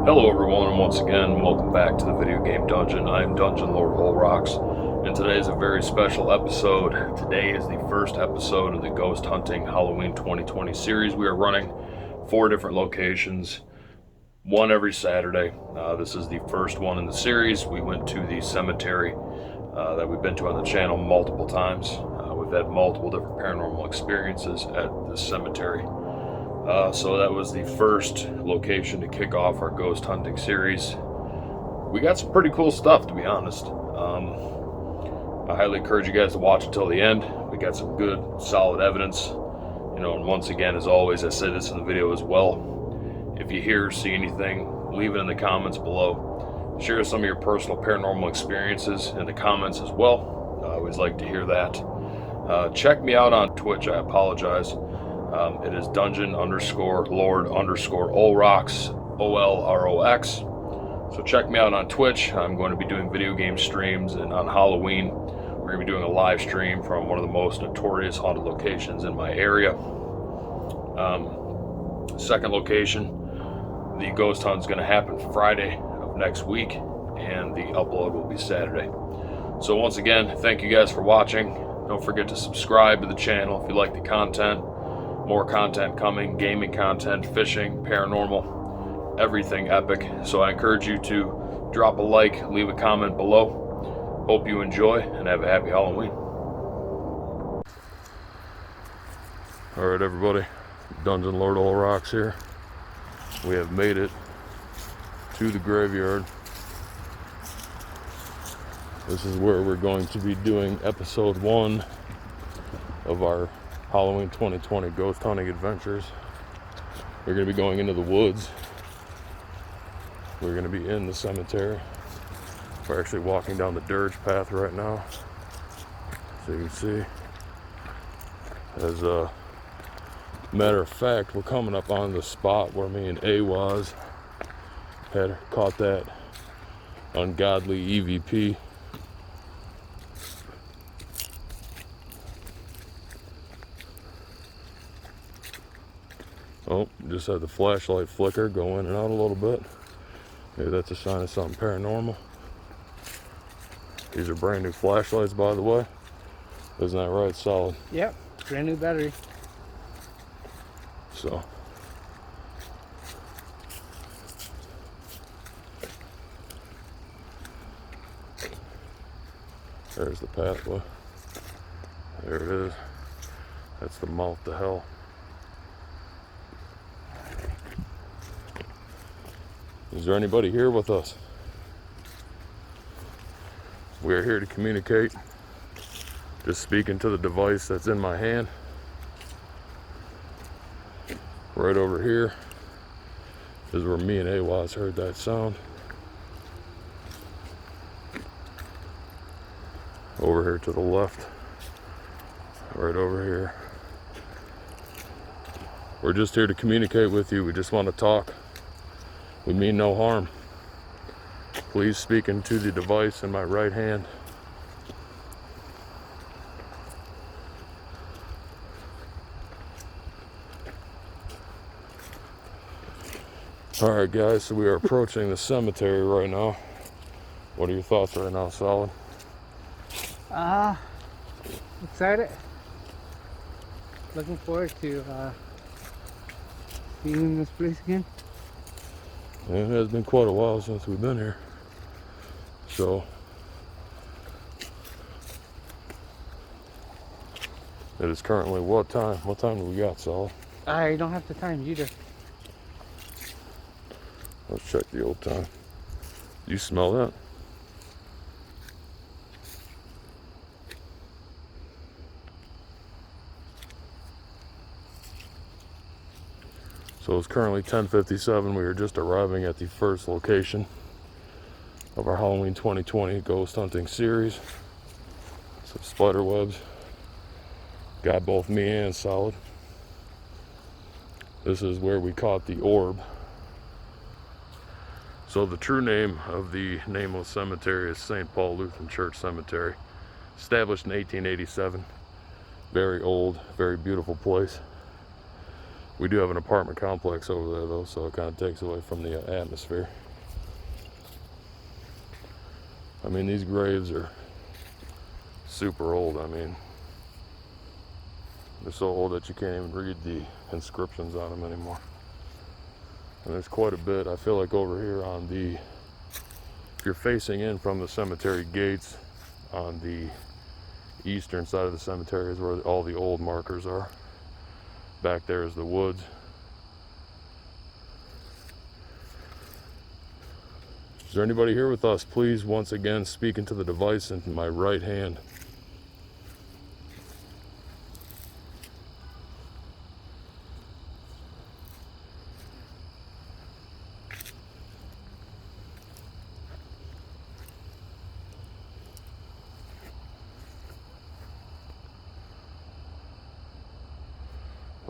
Hello everyone, and once again, welcome back to the video game dungeon. I am Dungeon Lord Ehwaz, and today is a very special episode. Today is the first episode of the Ghost Hunting Halloween 2020 series. We are running 4 different locations, one every Saturday. This is the first one in the series. We went to the cemetery that we've been to on the channel multiple times. We've had multiple different paranormal experiences at this cemetery. So that was the first location to kick off our ghost hunting series. We got some pretty cool stuff, to be honest. I highly encourage you guys to watch until the end. We got some good, solid evidence. And once again, as always, I say this in the video as well. If you hear or see anything, leave it in the comments below. Share some of your personal paranormal experiences in the comments as well. I always like to hear that. Check me out on Twitch. I apologize. It is Dungeon_Lord_Olrox, OLROX. So check me out on Twitch. I'm going to be doing video game streams, and on Halloween, we're going to be doing a live stream from one of the most notorious haunted locations in my area. Second location, the ghost hunt is going to happen Friday of next week, and the upload will be Saturday. So once again, thank you guys for watching. Don't forget to subscribe to the channel if you like the content. More content coming, gaming content, fishing, paranormal, everything epic. So I encourage you to drop a like, leave a comment below. Hope you enjoy and have a happy Halloween. All right, everybody, Dungeon Lord Olrox here. We have made it to the graveyard. This is where we're going to be doing episode 1 of our Halloween 2020 ghost hunting adventures. We're going to be going into the woods. We're going to be in the cemetery. We're actually walking down the dirge path right now, so you can see. As a matter of fact, we're coming up on the spot where me and Ehwaz had caught that ungodly EVP. Oh, just had the flashlight flicker go in and out a little bit. Maybe that's a sign of something paranormal. These are brand new flashlights, by the way. Isn't that right, Solid? Yep, brand new battery. So, there's the pathway. There it is. That's the mouth to hell. Is there anybody here with us? We are here to communicate. Just speaking to the device that's in my hand. Right over here is where me and Ehwaz heard that sound. Over here to the left. Right over here. We're just here to communicate with you. We just want to talk. We mean no harm. Please speak into the device in my right hand. Alright guys, so we are approaching the cemetery right now. What are your thoughts right now, Solid? Excited. Looking forward to being in this place again. It has been quite a while since we've been here. So, it is currently what time? What time do we got, Solid? I don't have the time, you do. Let's check the old time. You smell that? So it's currently 10:57. We are just arriving at the first location of our Halloween 2020 ghost hunting series. Some spider webs. Got both me and Solid. This is where we caught the orb. So the true name of the nameless cemetery is St. Paul Lutheran Church Cemetery. Established in 1887. Very old, very beautiful place. We do have an apartment complex over there though, so it kind of takes away from the atmosphere. I mean, these graves are super old. I mean, they're so old that you can't even read the inscriptions on them anymore. And there's quite a bit. I feel like over here on the, if you're facing in from the cemetery gates, on the eastern side of the cemetery is where all the old markers are. Back there is the woods. Is there anybody here with us? Please, once again, speak into the device in my right hand.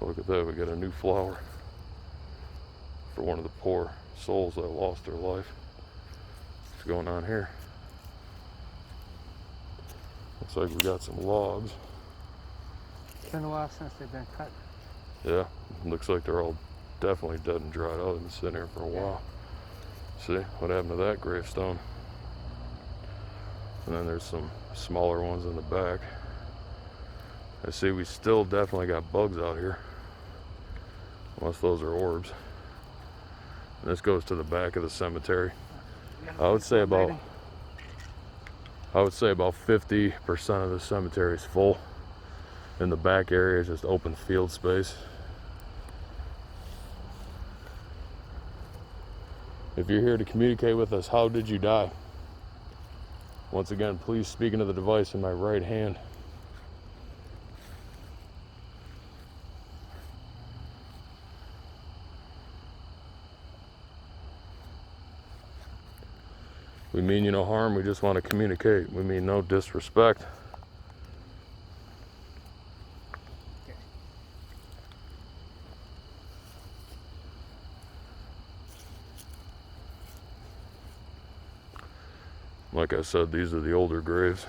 Oh, look at that, we got a new flower for one of the poor souls that lost their life. What's going on here? Looks like we got some logs. It's been a while since they've been cut. Yeah, looks like they're all definitely dead and dried out. They've been sitting here for a while. See, what happened to that gravestone? And then there's some smaller ones in the back. I see we still definitely got bugs out here. Unless those are orbs. And this goes to the back of the cemetery. I would say about 50% of the cemetery is full. In the back area is just open field space. If you're here to communicate with us, how did you die? Once again, please speak into the device in my right hand. We mean you no harm, we just want to communicate. We mean no disrespect. Like I said, these are the older graves.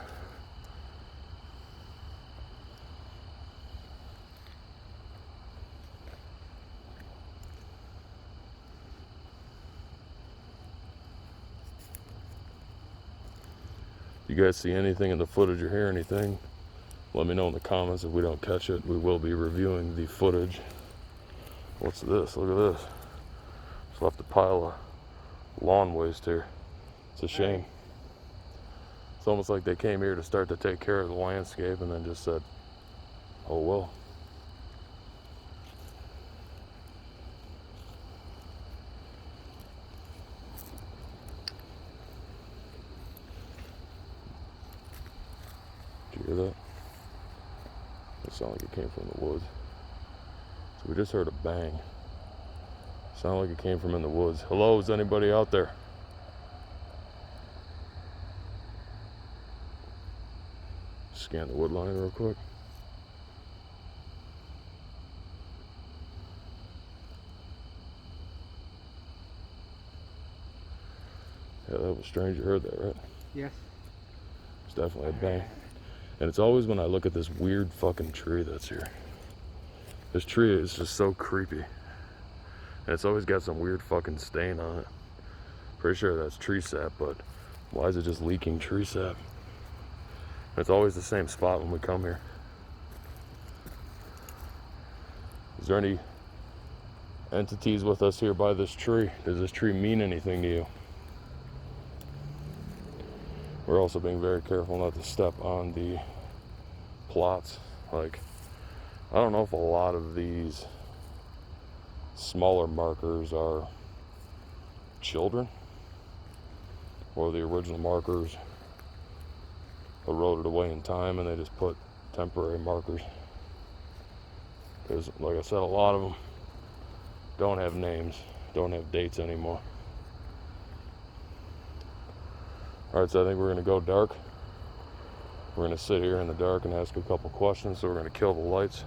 You guys see anything in the footage or hear anything, let me know in the comments. If we don't catch it, we will be reviewing the footage. What's this? Look at this. Just left a pile of lawn waste here. It's a shame. It's almost like they came here to start to take care of the landscape and then just said, oh well. Did you hear that? It sounded like it came from the woods. So we just heard a bang. Sounded like it came from in the woods. Hello, is anybody out there? Scan the wood line real quick. Yeah, that was strange. You heard that, right? Yes. It's definitely a bang. And it's always when I look at this weird fucking tree that's here. This tree is just so creepy. And it's always got some weird fucking stain on it. Pretty sure that's tree sap, but why is it just leaking tree sap? It's always the same spot when we come here. Is there any entities with us here by this tree? Does this tree mean anything to you? We're also being very careful not to step on the plots. Like, I don't know if a lot of these smaller markers are children or the original markers eroded away in time and they just put temporary markers. Because, like I said, a lot of them don't have names, don't have dates anymore. Alright, so I think we're going to go dark. We're going to sit here in the dark and ask a couple questions, so we're going to kill the lights.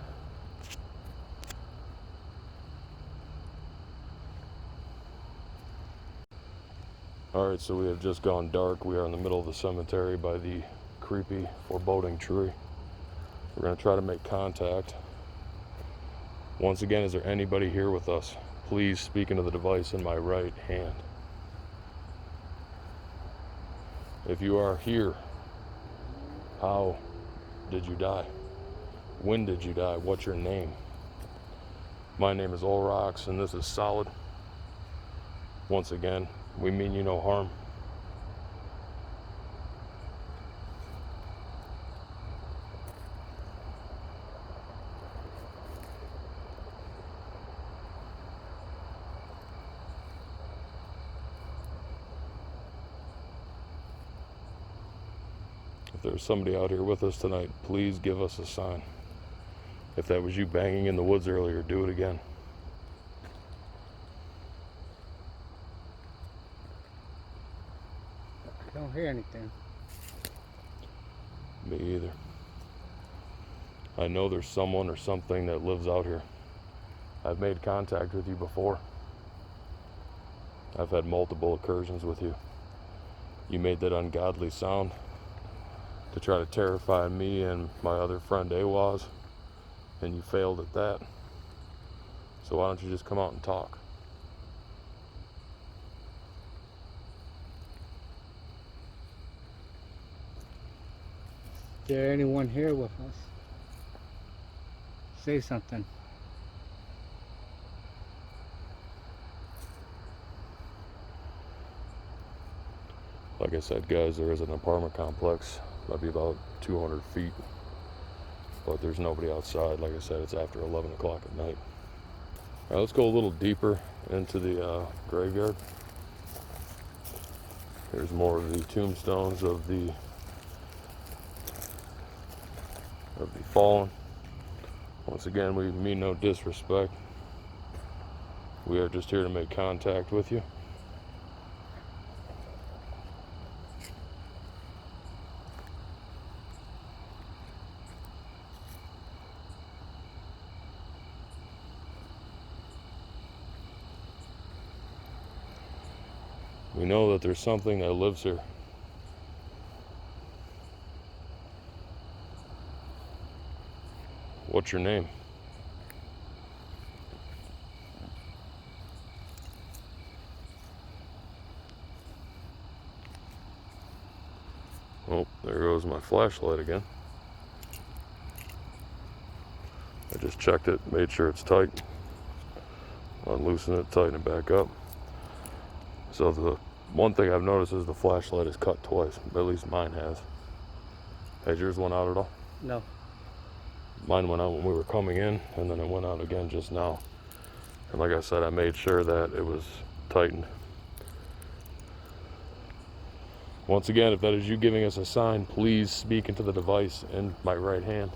Alright, so we have just gone dark. We are in the middle of the cemetery by the creepy, foreboding tree. We're going to try to make contact Once again, is there anybody here with us? Please speak into the device in my right hand. If you are here, how did you die? When did you die? What's your name? My name is Ehwaz, and this is Solid. Once again, we mean you no harm. If there's somebody out here with us tonight, please give us a sign. If that was you banging in the woods earlier, do it again. I don't hear anything. Me either. I know there's someone or something that lives out here. I've made contact with you before. I've had multiple incursions with you. You made that ungodly sound to try to terrify me and my other friend Ehwaz, and you failed at that. So why don't you just come out and talk? Is there anyone here with us? Say something. Like I said, guys, there is an apartment complex, might be about 200 feet, but there's nobody outside. Like I said, it's after 11 o'clock at night. All right, let's go a little deeper into the graveyard. Here's more of the tombstones of the fallen. Once again, we mean no disrespect. We are just here to make contact with you. We know that there's something that lives here. What's your name? Oh, there goes my flashlight again. I just checked it, made sure it's tight. Unloosen it, tighten it back up. So the one thing I've noticed is the flashlight is cut twice. At least mine has. Has yours went out at all? No. Mine went out when we were coming in, and then it went out again just now. And like I said, I made sure that it was tightened. Once again, if that is you giving us a sign, please speak into the device in my right hand.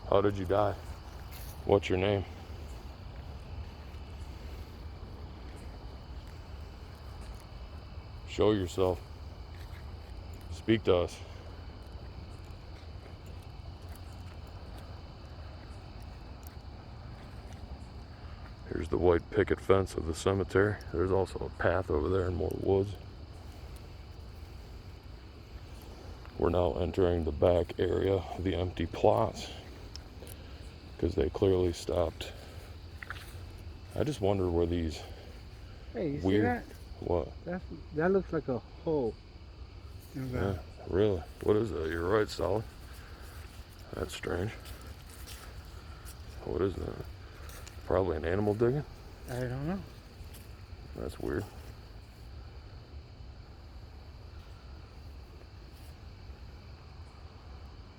How did you die? What's your name? Show yourself. Speak to us. Here's the white picket fence of the cemetery. There's also a path over there and more woods. We're now entering the back area, the empty plots, because they clearly stopped. I just wonder where these Hey, you weird... see that? What? That looks like a hole. Yeah, really? What is that? You're right, Solid. That's strange. What is that? Probably an animal digging? I don't know. That's weird.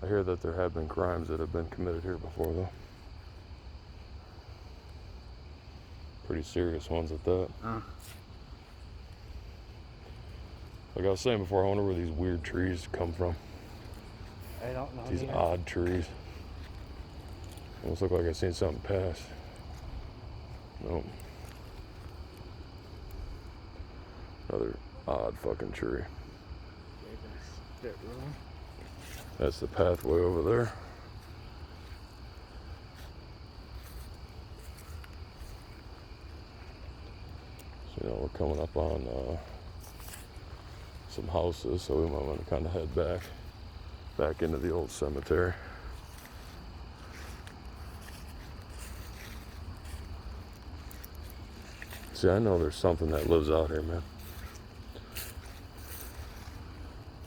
I hear that there have been crimes that have been committed here before, though. Pretty serious ones at that. Like I was saying before, I wonder where these weird trees come from. I don't know. These odd trees. Almost look like I've seen something pass. Nope. Another odd fucking tree. That's the pathway over there. So, we're coming up on some houses, so we might want to kind of head back into the old cemetery. See, I know there's something that lives out here, man.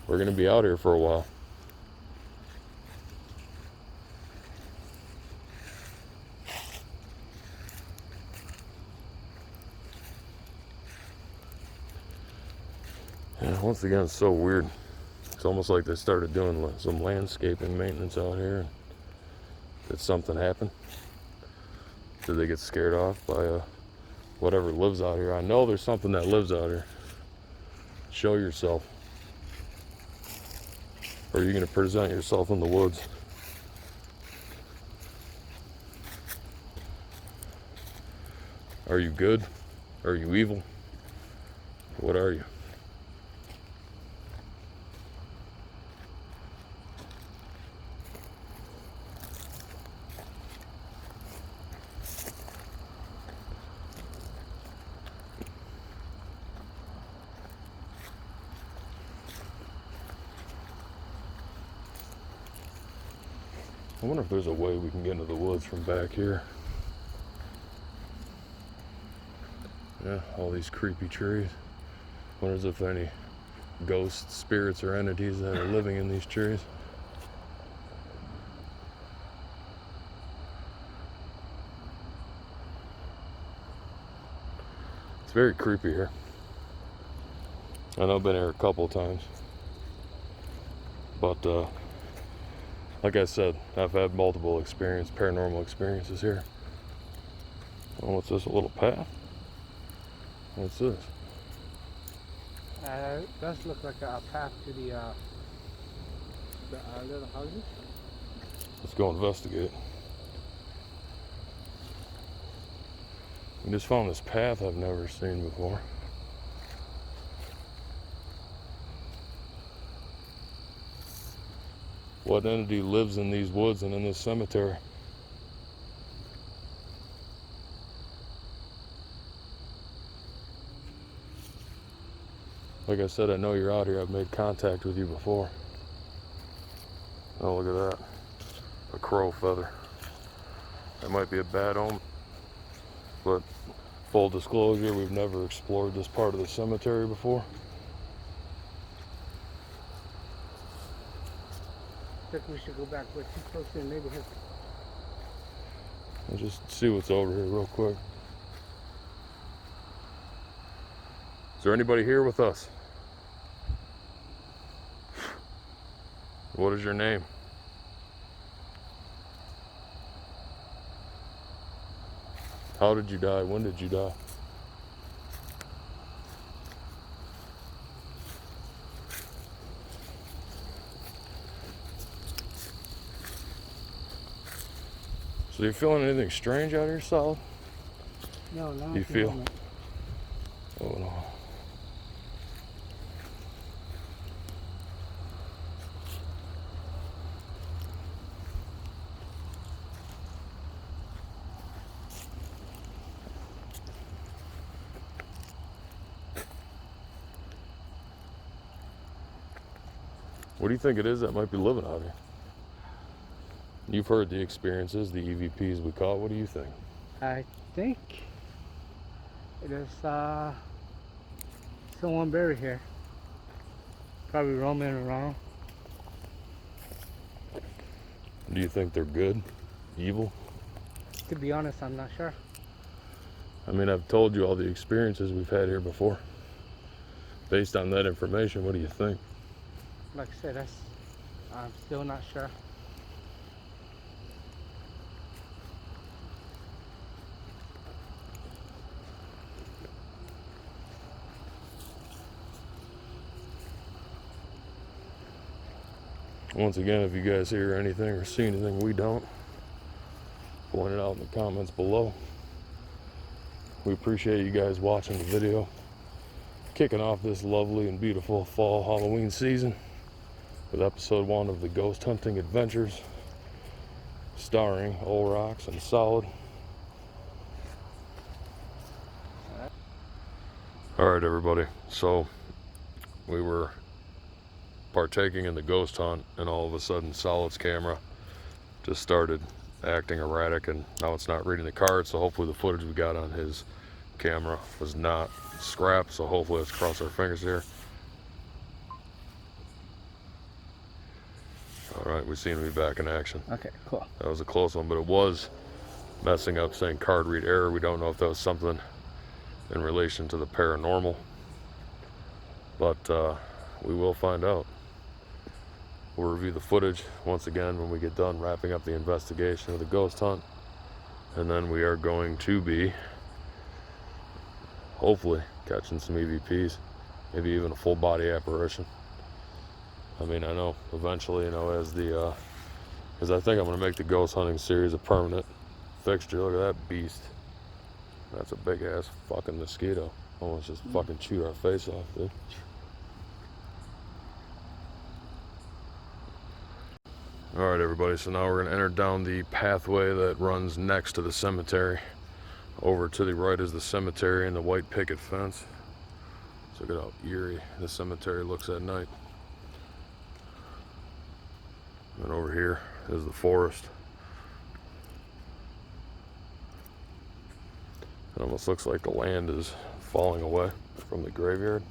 We're gonna be out here for a while. Yeah, once again, it's so weird. It's almost like they started doing some landscaping maintenance out here. Did something happen? Did they get scared off by whatever lives out here? I know there's something that lives out here. Show yourself. Or are you going to present yourself in the woods? Are you good? Are you evil? What are you? I wonder if there's a way we can get into the woods from back here. Yeah, all these creepy trees. Wonders if any ghosts, spirits, or entities that are living in these trees. It's very creepy here. I know I've been here a couple of times. But, like I said, I've had multiple paranormal experiences here. Oh, what's this, a little path? What's this? It does look like a path to the little houses. Let's go investigate. We just found this path I've never seen before. What entity lives in these woods and in this cemetery? Like I said, I know you're out here. I've made contact with you before. Oh, look at that. A crow feather. That might be a bad omen. But full disclosure, we've never explored this part of the cemetery before. I think we should go back. We're too close to the neighborhood. I'll just see what's over here real quick. Is there anybody here with us? What is your name? How did you die? When did you die? So you feeling anything strange out here, Solid? No, no. You feel? Oh no. What do you think it is that might be living out here? You've heard the experiences, the EVPs we caught. What do you think? I think it is someone buried here. Probably roaming around. Do you think they're good? Evil? To be honest, I'm not sure. I mean, I've told you all the experiences we've had here before. Based on that information, what do you think? Like I said, I'm still not sure. Once again, if you guys hear anything or see anything we don't, point it out in the comments below. We appreciate you guys watching the video. Kicking off this lovely and beautiful fall Halloween season with episode 1 of the Ghost Hunting Adventures, starring Ehwaz and Solid. Alright everybody, so we were partaking in the ghost hunt and all of a sudden Solid's camera just started acting erratic and now it's not reading the card, so hopefully the footage we got on his camera was not scrapped, so hopefully let's cross our fingers here. All right, we seem to be back in action. Okay, cool. That was a close one, but it was messing up saying card read error. We don't know if that was something in relation to the paranormal, but we will find out. We'll review the footage once again when we get done wrapping up the investigation of the ghost hunt, and then we are going to be hopefully catching some EVPs, maybe even a full body apparition. I mean, I know eventually, you know, as I think I'm going to make the ghost hunting series a permanent fixture. Look at that beast. That's a big ass fucking mosquito. Almost just fucking chewed our face off, dude. All right, everybody, so now we're going to enter down the pathway that runs next to the cemetery. Over to the right is the cemetery and the white picket fence. So look at how eerie the cemetery looks at night. And over here is the forest. It almost looks like the land is falling away from the graveyard.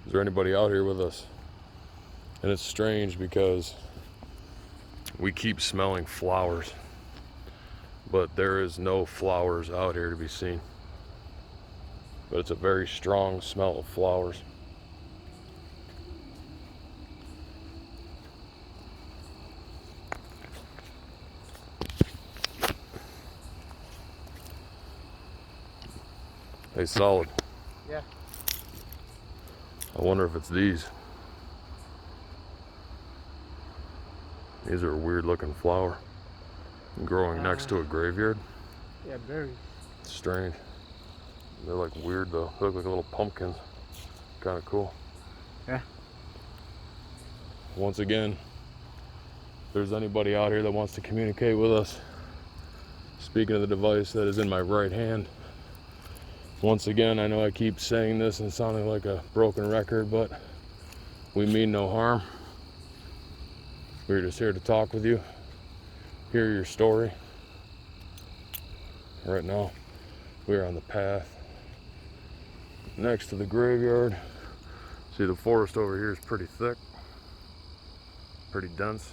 Is there anybody out here with us? And it's strange because we keep smelling flowers, but there is no flowers out here to be seen. But it's a very strong smell of flowers. Hey, solid. Yeah. I wonder if it's these. These are a weird looking flower growing next to a graveyard. Yeah, berries. It's strange. They're like weird though. They look like little pumpkins. Kind of cool. Yeah. Once again, if there's anybody out here that wants to communicate with us, speaking of the device that is in my right hand, once again, I know I keep saying this and sounding like a broken record, but we mean no harm. We're just here to talk with you, hear your story. Right now, we're on the path next to the graveyard. See, the forest over here is pretty thick, pretty dense.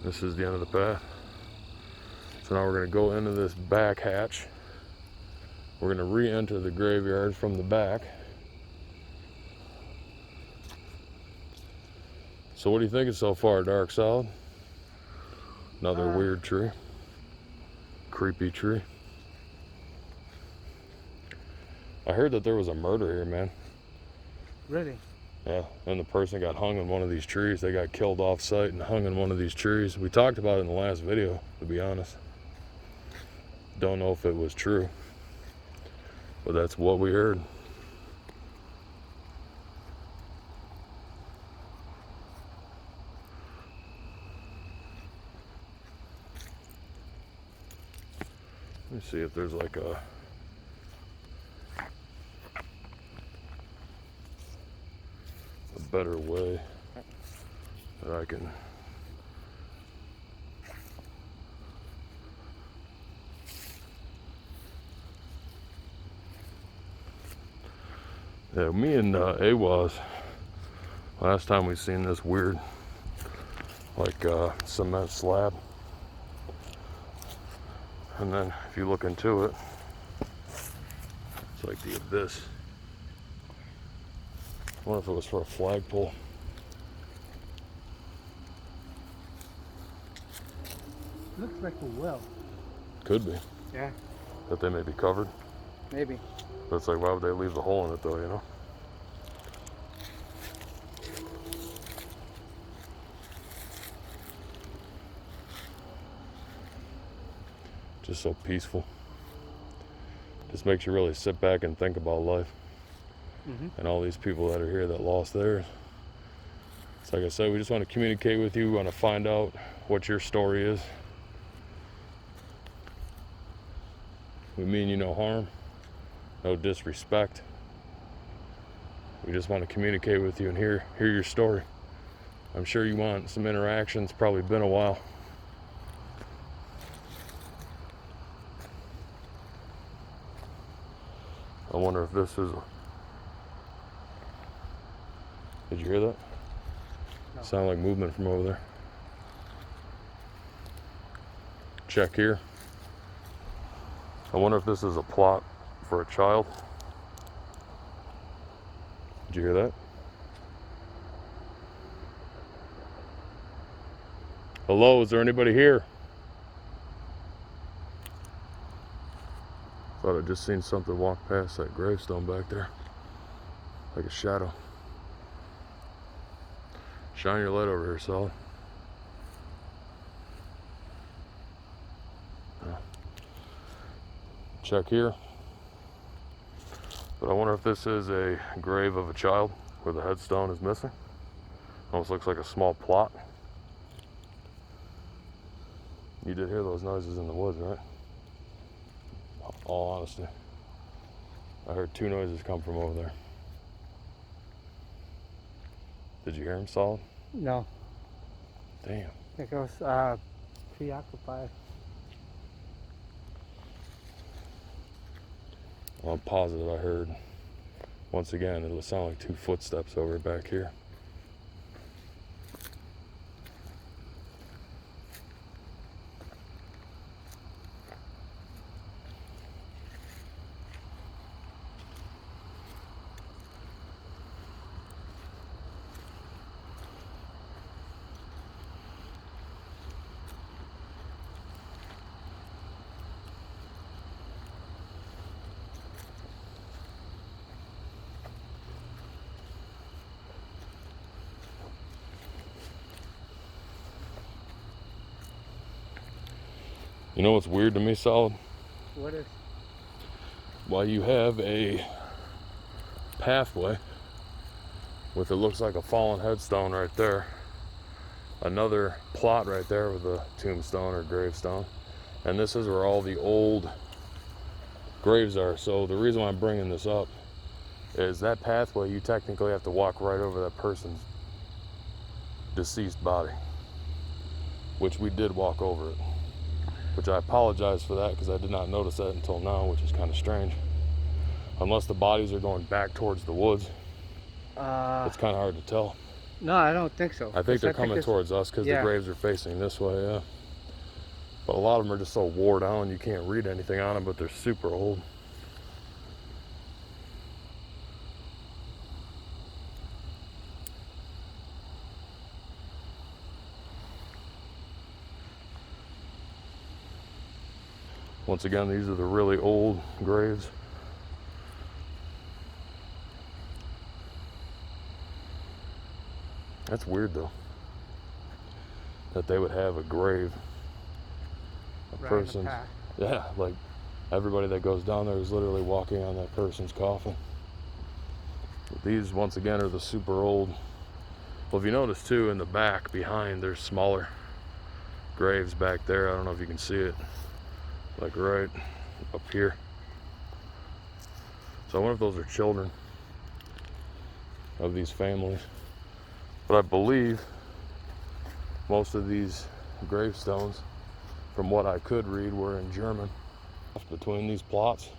This is the end of the path. So now we're going to go into this back hatch. We're going to re-enter the graveyard from the back. So what are you thinking so far, Dark Solid? Another weird tree. Creepy tree. I heard that there was a murder here, man. Really? Yeah, and the person got hung in one of these trees. They got killed off site and hung in one of these trees. We talked about it in the last video, to be honest. Don't know if it was true, but that's what we heard. Let me see if there's like a better way that I can Yeah, me and Ehwaz, last time we seen this weird, like cement slab. And then if you look into it, it's like the abyss. I wonder if it was for a flagpole. Looks like a well. Could be. Yeah. That they may be covered. Maybe. But it's like, why would they leave the hole in it though, you know? Just so peaceful. Just makes you really sit back and think about life. And all these people that are here that lost theirs. It's like I said, we just want to communicate with you. We want to find out what your story is. We mean you no harm, no disrespect. We just want to communicate with you and hear your story. I'm sure you want some interaction. It's probably been a while. I wonder if this is Did you hear that? No. Sound like movement from over there. Check here. I wonder if this is a plot for a child. Did you hear that? Hello, is there anybody here? Thought I'd just seen something walk past that gravestone back there. Like a shadow. Shine your light over here, Solid. Check here. But I wonder if this is a grave of a child where the headstone is missing. Almost looks like a small plot. You did hear those noises in the woods, right? All honesty. I heard 2 noises come from over there. Did you hear them, Solid? No. Damn. I think I was preoccupied. Well, I'm positive I heard, once again, it'll sound like 2 footsteps over back here. You know what's weird to me, Solid? What is? Why you have a pathway with it looks like a fallen headstone right there. Another plot right there with a tombstone or gravestone. And this is where all the old graves are. So the reason why I'm bringing this up is that pathway, you technically have to walk right over that person's deceased body. Which we did walk over it. Which I apologize for that because I did not notice that until now, which is kind of strange. Unless the bodies are going back towards the woods. It's kind of hard to tell. No, I don't think so. I think they're coming towards us because the graves are facing this way, yeah. But a lot of them are just so wore down you can't read anything on them, but they're super old. Once again, these are the really old graves. That's weird though, that they would have a grave, a person's, yeah, like everybody that goes down there is literally walking on that person's coffin. But these, once again, are the super old. Well, if you notice too, in the back behind, there's smaller graves back there. I don't know if you can see it, like right up here. So I wonder if those are children of these families. But I believe most of these gravestones, from what I could read, were in German. Between these plots,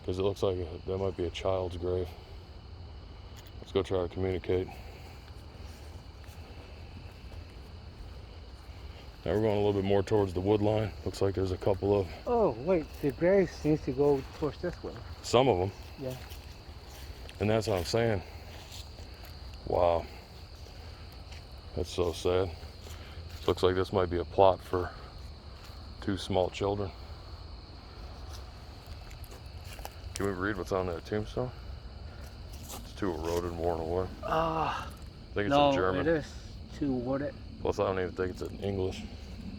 because it looks like that might be a child's grave. Let's go try to communicate. Now we're going a little bit more towards the wood line. Looks like there's a couple of... Oh, wait, the grave seems to go towards this way. Some of them. Yeah. And that's what I'm saying. Wow. That's so sad. Looks like this might be a plot for 2 small children. Can we read what's on that tombstone? It's too eroded and worn away. I think it's in German. No, it is too wooded. Plus, I don't even think it's in English.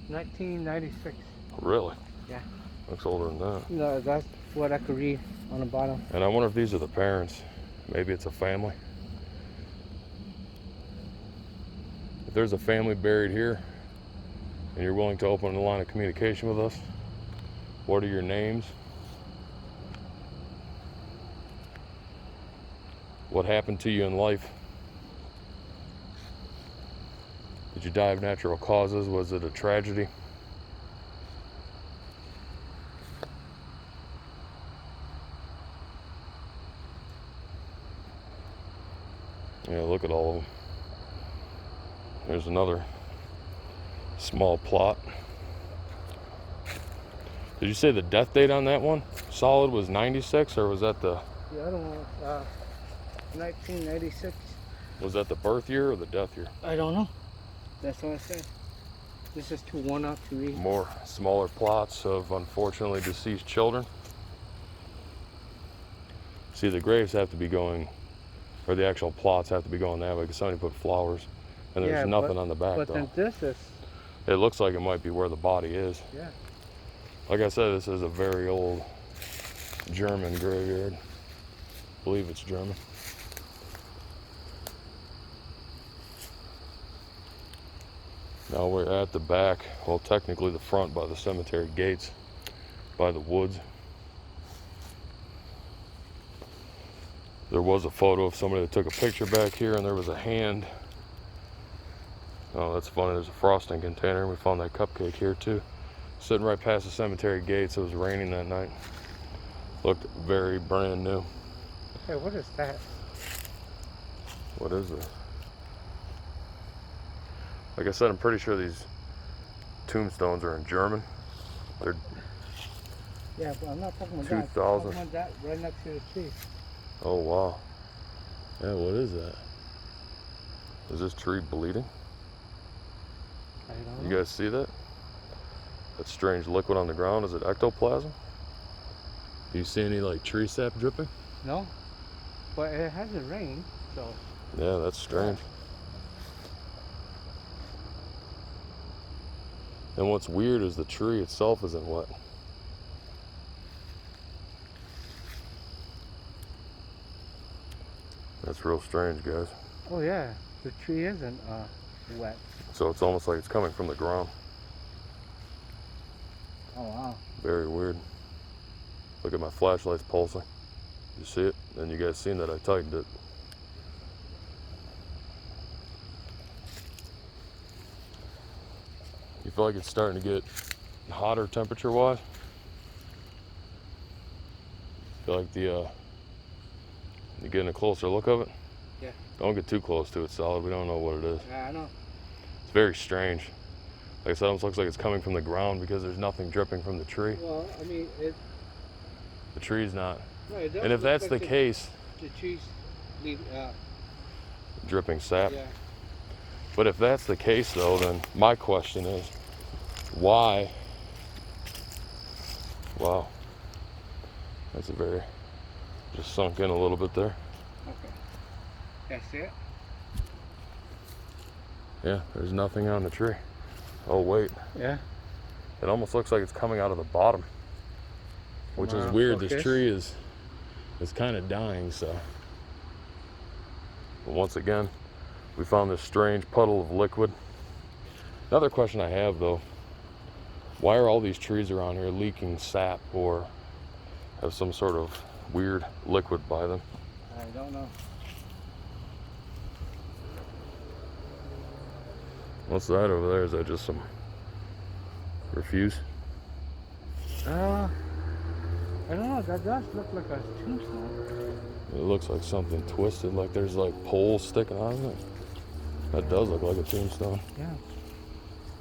1996. Really? Yeah. Looks older than that. No, that's what I could read on the bottom. And I wonder if these are the parents. Maybe it's a family. If there's a family buried here, and you're willing to open a line of communication with us, what are your names? What happened to you in life? Did you die of natural causes? Was it a tragedy? Yeah, look at all of them. There's another small plot. Did you say the death date on that one? Solid was 96, or was that the... The other one was 1996. Was that the birth year or the death year? I don't know. That's what I said. This is 21028. More smaller plots of unfortunately deceased children. See, the graves have to be going, or the actual plots have to be going that way because somebody put flowers, and there's nothing on the back but though. then this is... It looks like it might be where the body is. Yeah. Like I said, this is a very old German graveyard. I believe it's German. Now we're at the back, well, technically the front by the cemetery gates, by the woods. There was a photo of somebody that took a picture back here, and there was a hand. Oh, that's funny. There's a frosting container. We found that cupcake here too, sitting right past the cemetery gates. It was raining that night. Looked very brand new. Hey, what is that? What is this? Like I said, I'm pretty sure these tombstones are in German. They're... Yeah, but I'm not talking about 2000. that. I'm talking about that right next to the tree. Oh wow. Yeah, what is that? Is this tree bleeding? I don't know. You guys see that? That strange liquid on the ground, is it ectoplasm? Do you see any like tree sap dripping? No, but it hasn't rained, so... Yeah, that's strange. And what's weird is the tree itself isn't wet. That's real strange, guys. Oh yeah, the tree isn't wet. So it's almost like it's coming from the ground. Oh wow. Very weird. Look at my flashlight's pulsing. You see it? And you guys seen that I tightened it. You feel like it's starting to get hotter temperature wise? Feel like you getting a closer look of it? Yeah. Don't get too close to it, Solid. We don't know what it is. Yeah, I know. It's very strange. Like I said, it almost looks like it's coming from the ground because there's nothing dripping from the tree. Well, I mean, The tree's not. no, it does And if look that's like the case, the trees leave, dripping sap. yeah. But if that's the case, though, then my question is, why? Wow. That's a very, just sunk in a little bit there. Okay. That's it? Yeah, there's nothing on the tree. Oh, wait. Yeah. It almost looks like it's coming out of the bottom, which is weird. This tree is kind of dying, so. But once again, we found this strange puddle of liquid. Another question I have, though, why are all these trees around here leaking sap or have some sort of weird liquid by them? I don't know. What's that over there? Is that just some refuse? I don't know. That does look like a tombstone. It looks like something twisted, like there's like poles sticking out of it. That does look like a tombstone. Yeah.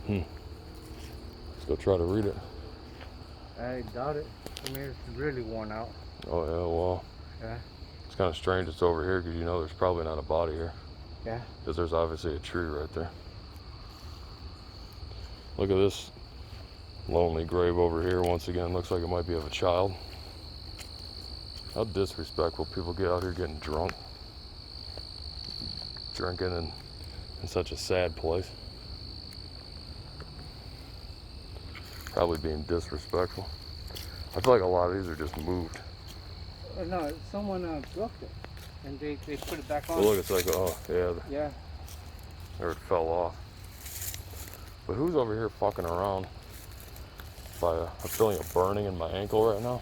Let's go try to read it. I doubt it. I mean, it's really worn out. Oh yeah, well, Yeah. it's kind of strange it's over here because you know there's probably not a body here. Yeah. Because there's obviously a tree right there. Look at this lonely grave over here. Once again, looks like it might be of a child. How disrespectful people get out here getting drunk. Drinking in such a sad place. Probably being disrespectful. I feel like a lot of these are just moved. No, someone broke it, and they put it back on. But look, it's like, oh, yeah, Yeah. or it fell off. But who's over here fucking around? I'm feeling a burning in my ankle right now.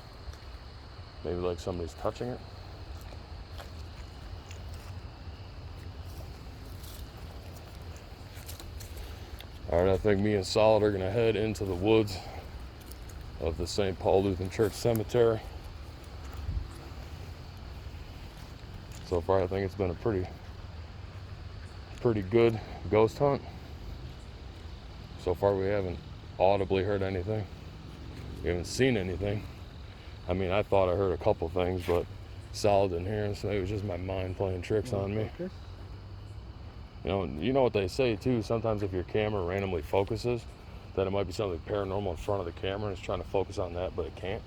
Maybe like somebody's touching it. All right, I think me and Solid are gonna head into the woods of the St. Paul Lutheran Church Cemetery. So far, I think it's been a pretty pretty good ghost hunt. So far we haven't audibly heard anything. We haven't seen anything. I mean, I thought I heard a couple things, but Sal didn't hear them, so it was just my mind playing tricks on me. You know what they say too, sometimes if your camera randomly focuses, that it might be something paranormal in front of the camera and it's trying to focus on that, but it can't.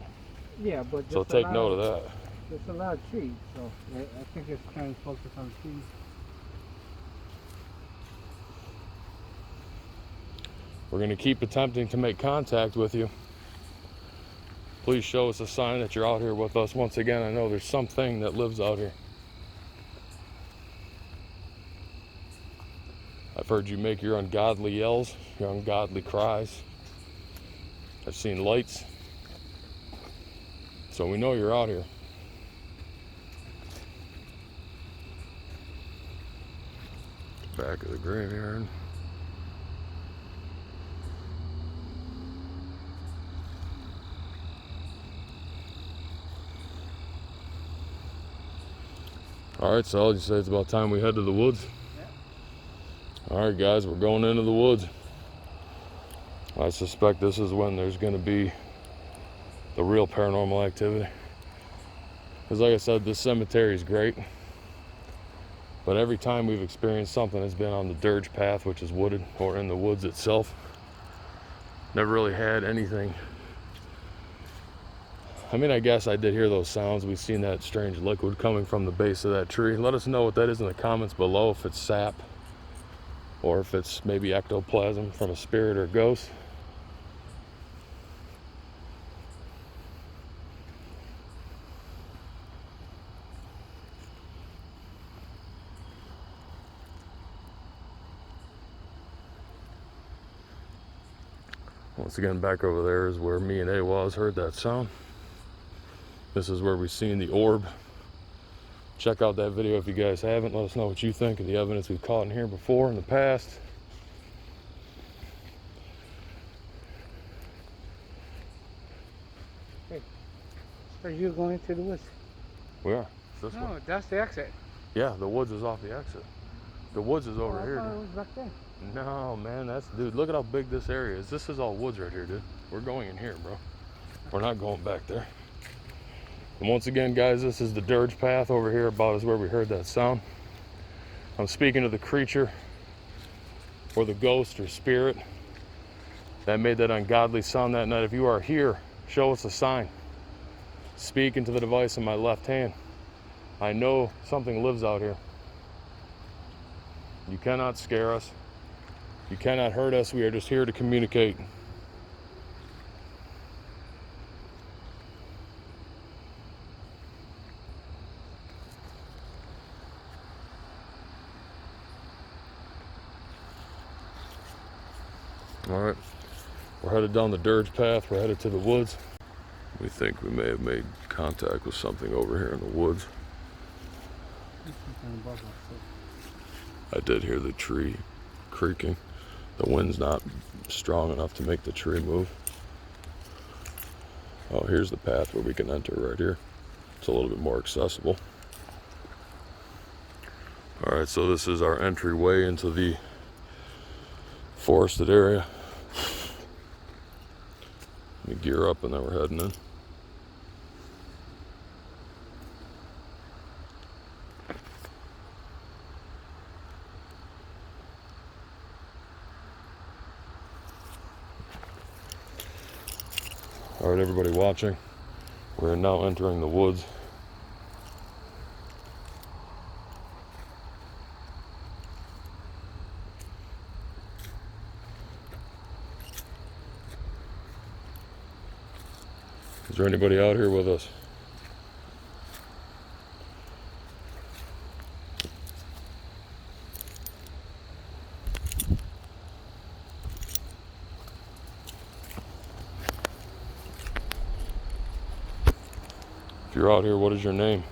Yeah, but so take note of that. There's a lot of trees, so I think it's trying to focus on trees. We're going to keep attempting to make contact with you. Please show us a sign that you're out here with us. Once again, I know there's something that lives out here. I've heard you make your ungodly yells, your ungodly cries. I've seen lights. So we know you're out here. Back of the graveyard. Alright, so you say it's about time we head to the woods? Yeah. Alright guys, we're going into the woods. I suspect this is when there's going to be the real paranormal activity. Because like I said, this cemetery is great. But every time we've experienced something, it's been on the dirge path, which is wooded, or in the woods itself. Never really had anything. I mean, I guess I did hear those sounds. We've seen that strange liquid coming from the base of that tree. Let us know what that is in the comments below, if it's sap or if it's maybe ectoplasm from a spirit or ghost. Once again, back over there is where me and Ehwaz heard that sound. This is where we've seen the orb. Check out that video if you guys haven't. Let us know what you think of the evidence we've caught in here before in the past. Hey, are you going to the woods? We are. This No, way. that's the exit. Yeah, the woods is off the exit. The woods is over here. I thought it was back there. No, man, dude, look at how big this area is. This is all woods right here, dude. We're going in here, bro. We're not going back there. And once again, guys, this is the dirge path over here, about is where we heard that sound. I'm speaking to the creature or the ghost or spirit that made that ungodly sound that night. If you are here, show us a sign. Speak into the device in my left hand. I know something lives out here. You cannot scare us. You cannot hurt us. We are just here to communicate. All right, we're headed down the dirge path. We're headed to the woods. We think we may have made contact with something over here in the woods. I did hear the tree creaking. The wind's not strong enough to make the tree move. Oh, here's the path where we can enter right here. It's a little bit more accessible. All right, so this is our entryway into the forested area. Let me gear up and then we're heading in. All right, everybody watching, we're now entering the woods. Is there anybody out here with us? If you're out here, what is your name?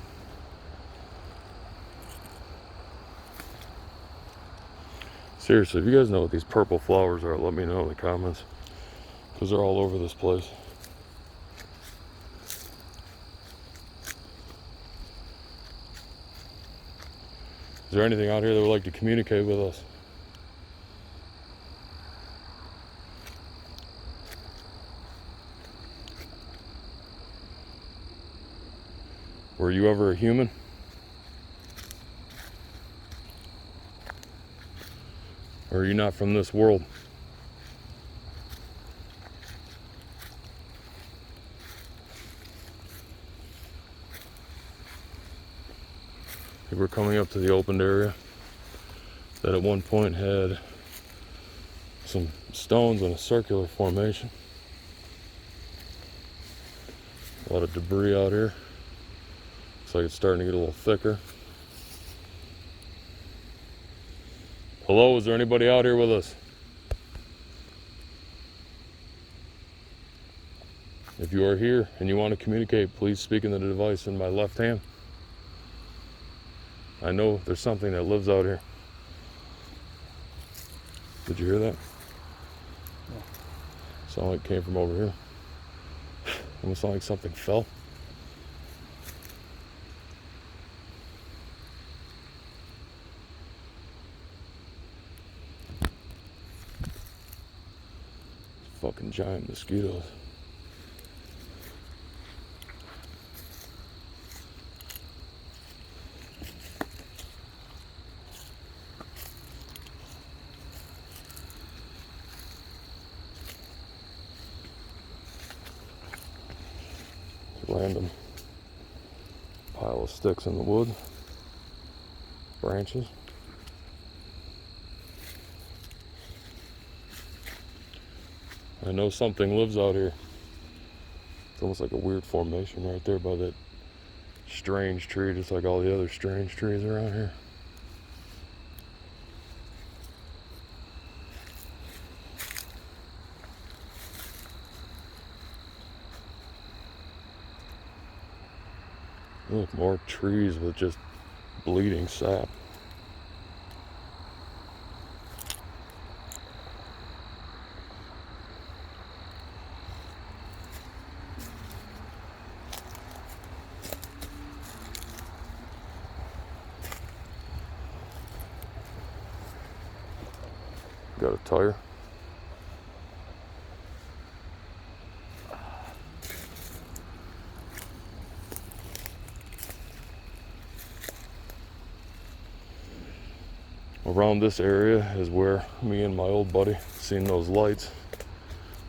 Seriously, if you guys know what these purple flowers are, let me know in the comments, because they're all over this place. Is Is there anything out here that would like to communicate with us? Were you ever a human? Or are you not from this world? We're coming up to the opened area that at one point had some stones in a circular formation. A lot of debris out here. Looks like it's starting to get a little thicker. Hello, is there anybody out here with us? If you are here and you want to communicate, please speak in the device in my left hand. I know there's something that lives out here. Did you hear that? Yeah. Sounded like it came from over here. Almost sounded like something fell. Fucking giant mosquitoes. Random pile of sticks in the wood, branches. I know something lives out here. It's almost like a weird formation right there by that strange tree, just like all the other strange trees around here. Look, more trees with just bleeding sap. Got a tire. Around this area is where me and my old buddy seen those lights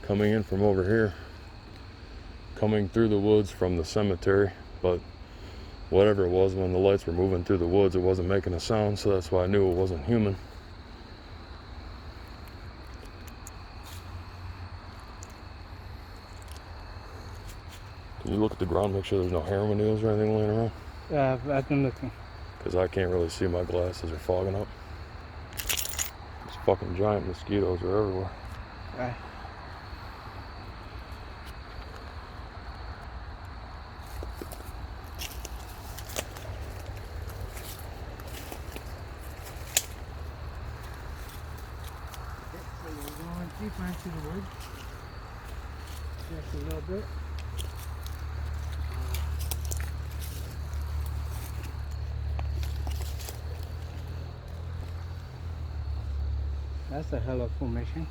coming in from over here, coming through the woods from the cemetery. But whatever it was, when the lights were moving through the woods, it wasn't making a sound, so that's why I knew it wasn't human. Can you look at the ground, make sure there's no hair needles or anything laying around? Yeah, I've been looking. Because I can't really see, my glasses are fogging up. These fucking giant mosquitoes are everywhere. Right. So we're going deeper into the woods. Just a little bit. That's a hell of a formation.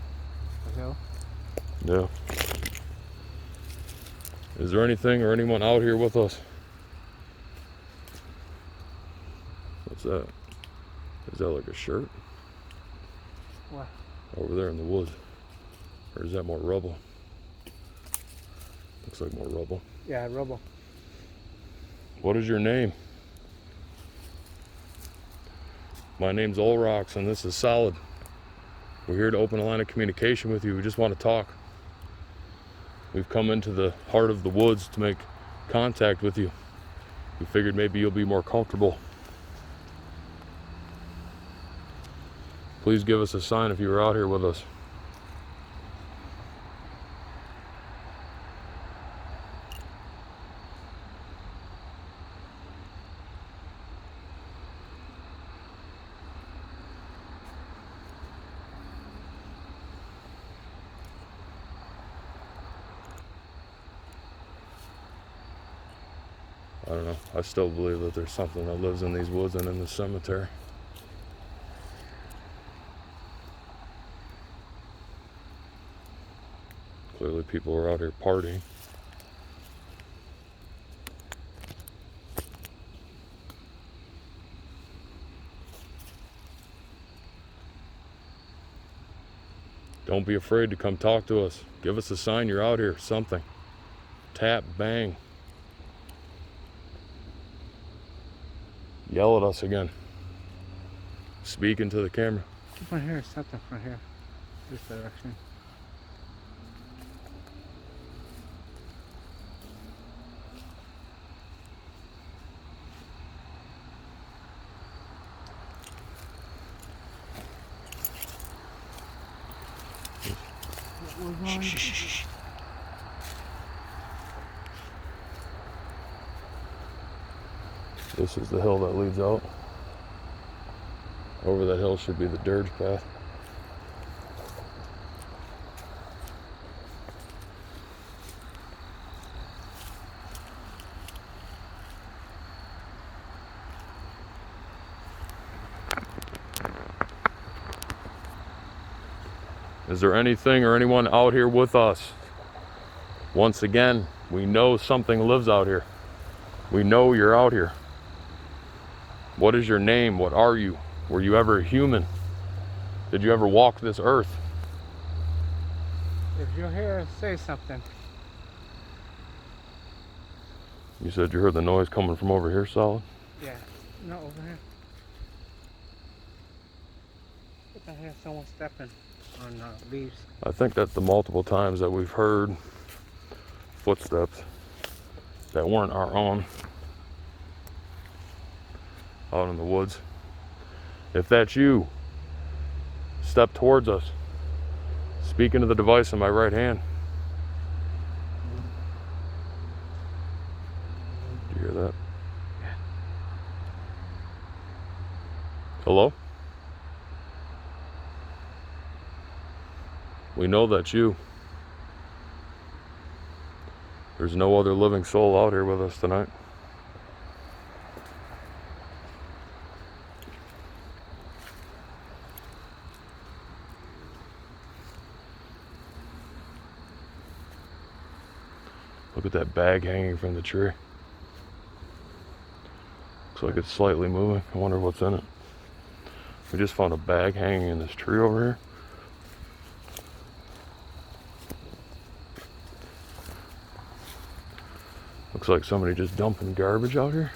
The hell. Yeah. Is there anything or anyone out here with us? What's that? Is that like a shirt? What? Over there in the woods. Or is that more rubble? Looks like more rubble. Yeah, rubble. What is your name? My name's Ehwaz and this is Solid. We're here to open a line of communication with you. We just want to talk. We've come into the heart of the woods to make contact with you. We figured maybe you'll be more comfortable. Please give us a sign if you were out here with us. I don't know. I still believe that there's something that lives in these woods and in the cemetery. Clearly people are out here partying. Don't be afraid to come talk to us. Give us a sign you're out here, something. Tap, bang. Yell at us again. Speak into the camera. Keep on here, something from here. This direction. Shh. This is the hill that leads out. Over that hill should be the dirge path. Is there anything or anyone out here with us? Once again, we know something lives out here. We know you're out here. What is your name? What are you? Were you ever a human? Did you ever walk this earth? If you're here, say something. You said you heard the noise coming from over here, Solid? Yeah. No, over here. Look, I hear someone stepping on leaves. I think that's the multiple times that we've heard footsteps that weren't our own out in the woods. If that's you, step towards us. Speak into the device in my right hand. Do you hear that? Yeah. Hello? We know that's you. There's no other living soul out here with us tonight. Look at that bag hanging from the tree. Looks like it's slightly moving. I wonder what's in it. We just found a bag hanging in this tree over here. Looks like somebody just dumping garbage out here.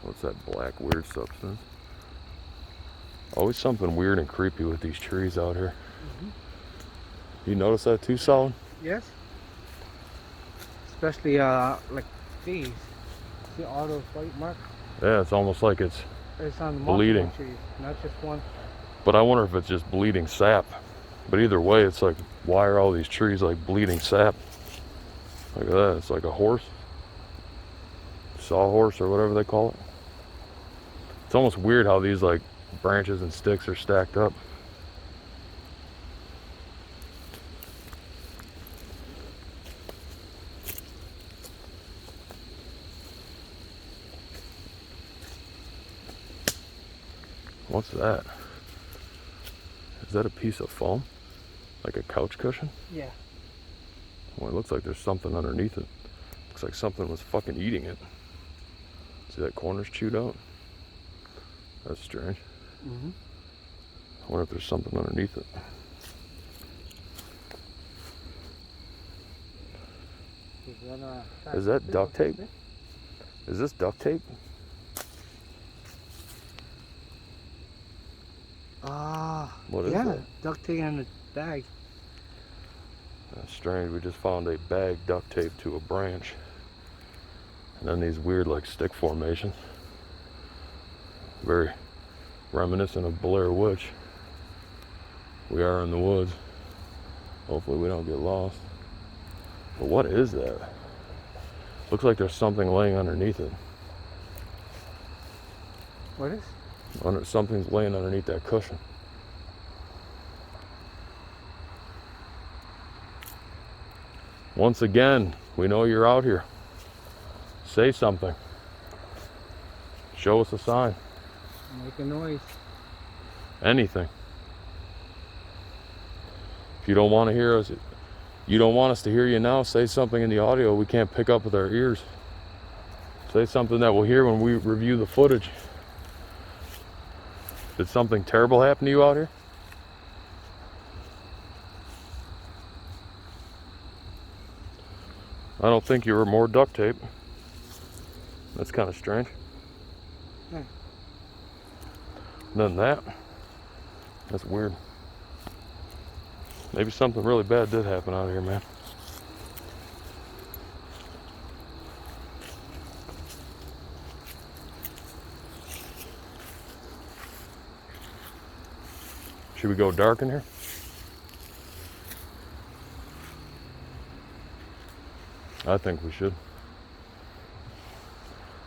What's that black weird substance? Always something weird and creepy with these trees out here. You notice that too, Solid? Yes. Especially like these. See all those white marks? Yeah, it's almost like it's It's on the bleeding. multiple trees, not just one. But I wonder if it's just bleeding sap. But either way, it's like, why are all these trees like bleeding sap? Look at that, it's like a horse. Sawhorse or whatever they call it. It's almost weird how these like branches and sticks are stacked up. What's that? Is that a piece of foam? Like a couch cushion? Yeah. Well, it looks like there's something underneath it. Looks like something was fucking eating it. See that corner's chewed out? That's strange. I wonder if there's something underneath it. Is that duct tape? Is this duct tape? What is yeah, that? duct tape in the bag. That's strange. We just found a bag duct taped to a branch. And then these weird like stick formations. Very reminiscent of Blair Witch. We are in the woods. Hopefully we don't get lost. But what is that? Looks like there's something laying underneath it. What is? Something's laying underneath that cushion. Once again, we know you're out here. Say something. Show us a sign. Make a noise. Anything. If you don't want to hear us, you don't want us to hear you now, say something in the audio we can't pick up with our ears. Say something that we'll hear when we review the footage. Did something terrible happen to you out here? I don't think you were more duct tape. That's kind of strange. Than that. That's weird. Maybe something really bad did happen out here, man. Should we go dark in here? I think we should.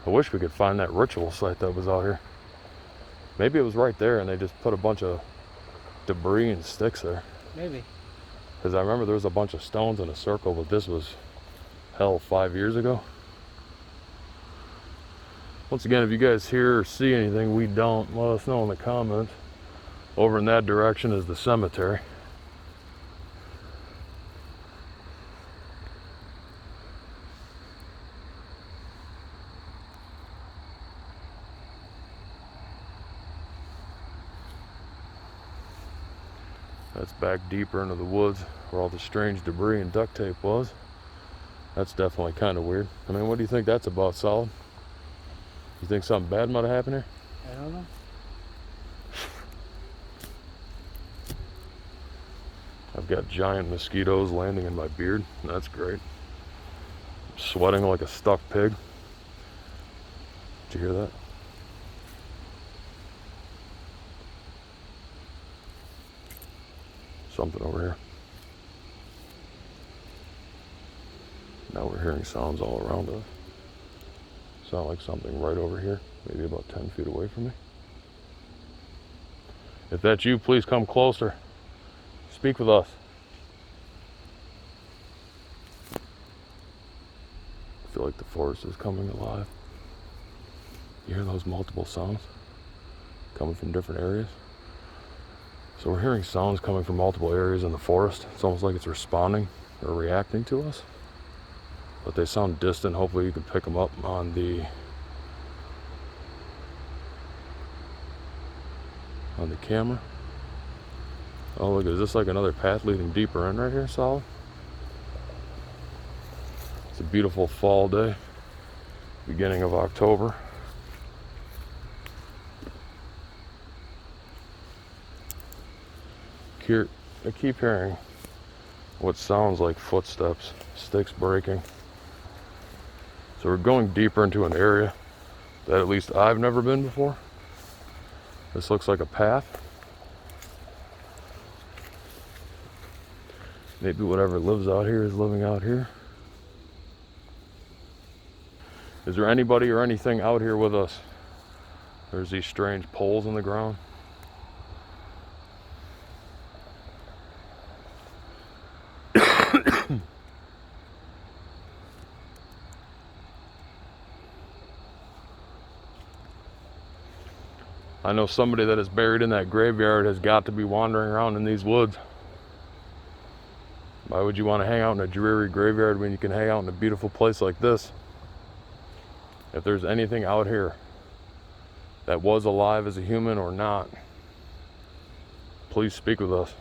I wish we could find that ritual site that was out here. Maybe it was right there and they just put a bunch of debris and sticks there. Maybe. Because I remember there was a bunch of stones in a circle, but this was, hell, 5 years ago. Once again, if you guys hear or see anything we don't, let us know in the comments. Over in that direction is the cemetery. That's back deeper into the woods where all the strange debris and duct tape was. That's definitely kind of weird. I mean, what do you think that's about, Solid? You think something bad might have happened here? I don't know. I've got giant mosquitoes landing in my beard. That's great. I'm sweating like a stuck pig. Did you hear that? Something over here. Now we're hearing sounds all around us. Sound like something right over here, maybe about 10 feet away from me. If that's you, please come closer. Speak with us. I feel like the forest is coming alive. You hear those multiple sounds coming from different areas? So we're hearing sounds coming from multiple areas in the forest. It's almost like it's responding or reacting to us. But they sound distant. Hopefully you can pick them up on the camera. Oh, look, is this like another path leading deeper in right here, Solid? It's a beautiful fall day, beginning of October. I keep hearing what sounds like footsteps, sticks breaking. So we're going deeper into an area that at least I've never been before. This looks like a path. Maybe whatever lives out here is living out here. Is there anybody or anything out here with us? There's these strange poles in the ground. I know somebody that is buried in that graveyard has got to be wandering around in these woods. Why would you want to hang out in a dreary graveyard when you can hang out in a beautiful place like this? If there's anything out here that was alive as a human or not, please speak with us.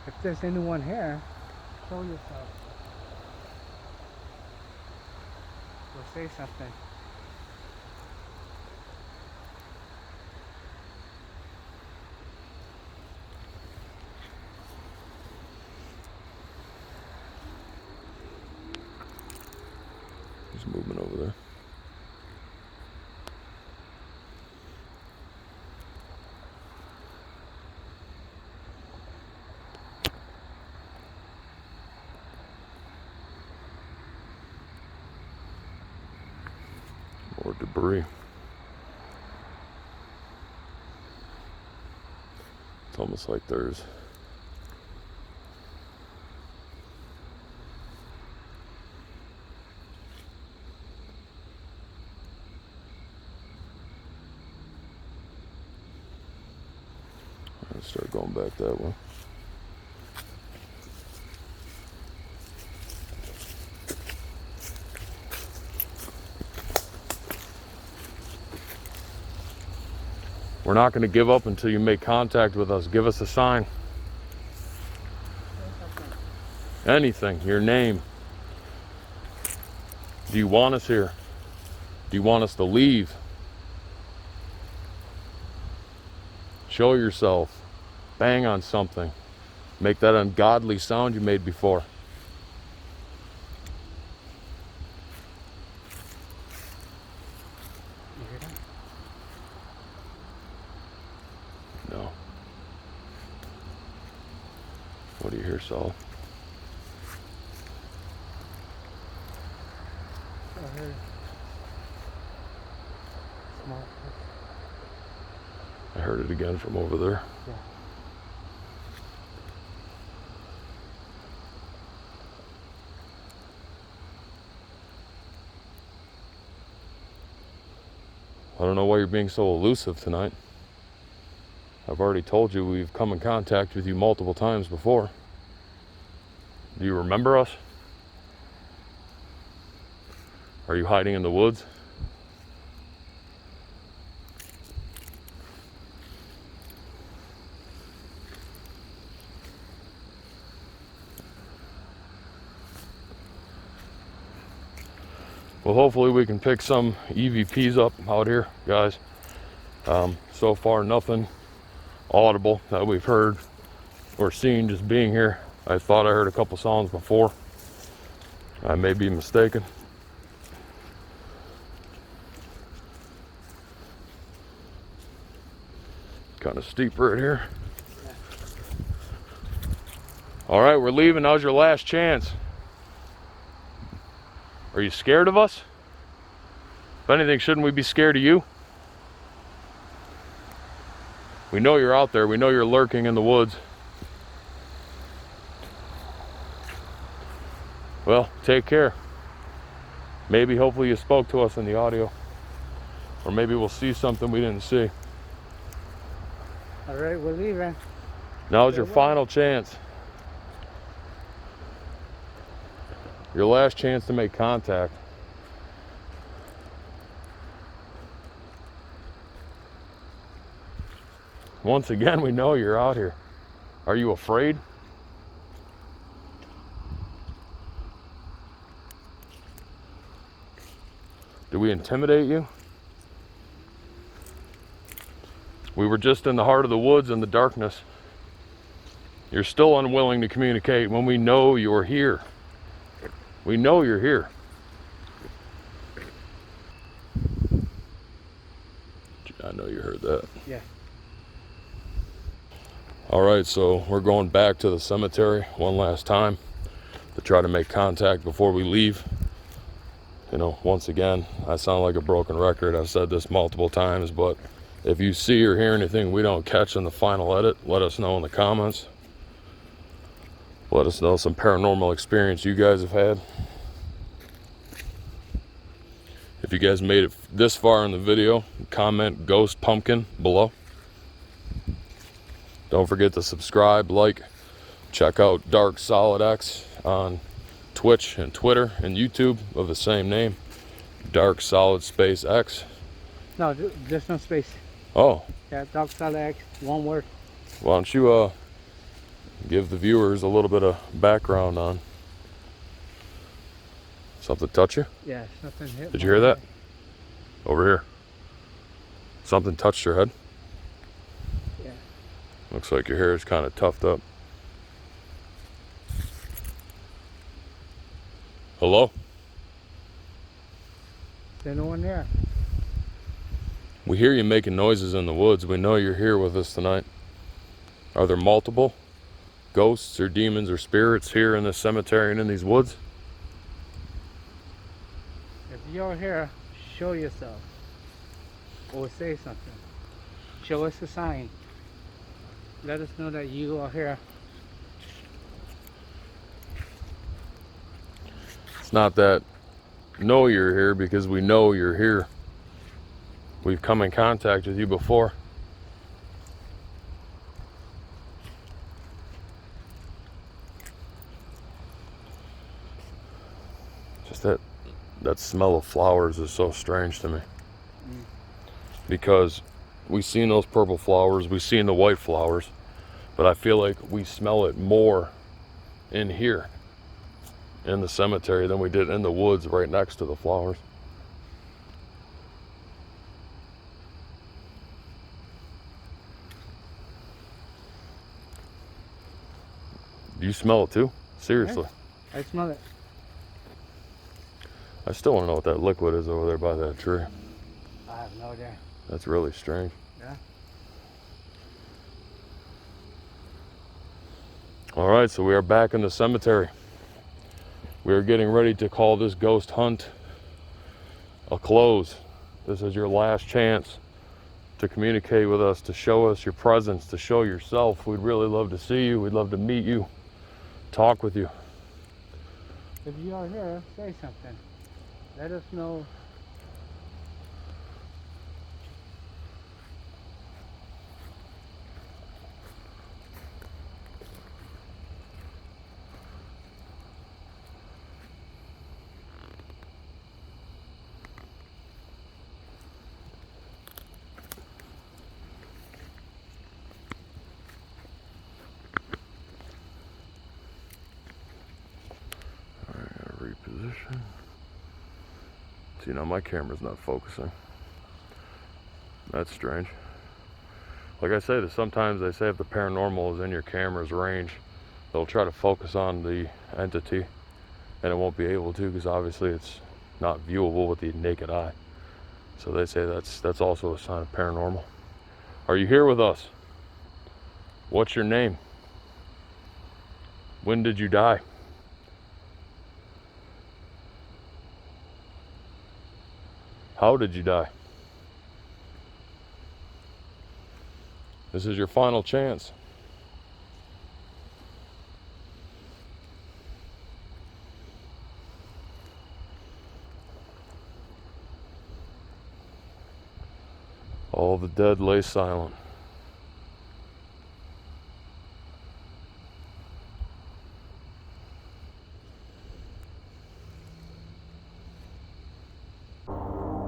If there's anyone here, show yourself. Or say something. There's movement over there. More debris. It's almost like there's Start going back that way. We're not going to give up until you make contact with us. Give us a sign. Anything. Your name. Do you want us here? Do you want us to leave? Show yourself. Bang on something. Make that ungodly sound you made before. You hear that? No. What do you hear, Saul? I heard small. I heard it again from over there. Yeah. I don't know why you're being so elusive tonight. I've already told you we've come in contact with you multiple times before. Do you remember us? Are you hiding in the woods? Well, hopefully we can pick some EVPs up out here, guys. So far, nothing audible that we've heard or seen just being here. I thought I heard a couple sounds before. I may be mistaken. Kind of steep right here. All right, we're leaving. Now's your last chance. Are you scared of us? If anything, shouldn't we be scared of you? We know you're out there. We know you're lurking in the woods. Well, take care. Maybe, hopefully you spoke to us in the audio. Or maybe we'll see something we didn't see. All right, we're leaving. Now's your final chance. Your last chance to make contact. Once again, we know you're out here. Are you afraid? Do we intimidate you? We were just in the heart of the woods in the darkness. You're still unwilling to communicate when we know you're here. We know you're here. I know you heard that. Yeah. All right, so we're going back to the cemetery one last time to try to make contact before we leave. You know, once again, I sound like a broken record. I've said this multiple times, but if you see or hear anything we don't catch in the final edit, let us know in the comments. Let us know some paranormal experience you guys have had. If you guys made it this far in the video, comment Ghost Pumpkin below. Don't forget to subscribe, like, check out Dark Solid X on Twitch and Twitter and YouTube of the same name. Dark Solid Space X. No, there's no space. Oh. Yeah, Dark Solid X, one word. Why don't you give the viewers a little bit of background on something touch you? Yeah, something hit. Did you hear that? Over here. Something touched your head? Yeah. Looks like your hair is kind of tufted up. Hello? There's no one there. We hear you making noises in the woods. We know you're here with us tonight. Are there multiple ghosts or demons or spirits here in this cemetery and in these woods? If you're here, show yourself. Or say something. Show us a sign. Let us know that you are here. It's not that know you're here, because we know you're here. We've come in contact with you before. That smell of flowers is so strange to me. Because we've seen those purple flowers, we've seen the white flowers, but I feel like we smell it more in here, in the cemetery, than we did in the woods right next to the flowers. Do you smell it too? Seriously? I smell it. I still want to know what that liquid is over there by that tree. I have no idea. That's really strange. Yeah. All right, so we are back in the cemetery. We are getting ready to call this ghost hunt a close. This is your last chance to communicate with us, to show us your presence, to show yourself. We'd really love to see you. We'd love to meet you, talk with you. If you are here, say something. Let us know. Reposition. See, now my camera's not focusing. That's strange. Like I said, sometimes they say if the paranormal is in your camera's range, they'll try to focus on the entity, and it won't be able to, because obviously it's not viewable with the naked eye. So they say that's also a sign of paranormal. Are you here with us? What's your name? When did you die? How did you die? This is your final chance. All the dead lay silent.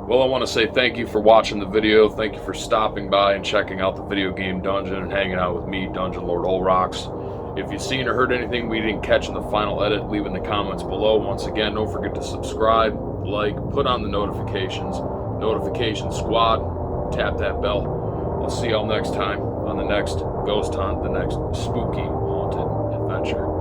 Well, I want to say thank you for watching the video. Thank you for stopping by and checking out the video game dungeon and hanging out with me, Dungeon Lord Olrox. If you've seen or heard anything we didn't catch in the final edit, leave in the comments below. Once again, don't forget to subscribe, like, put on the notifications, notification squad, tap that bell. I'll see y'all next time on the next ghost hunt, the next spooky haunted adventure.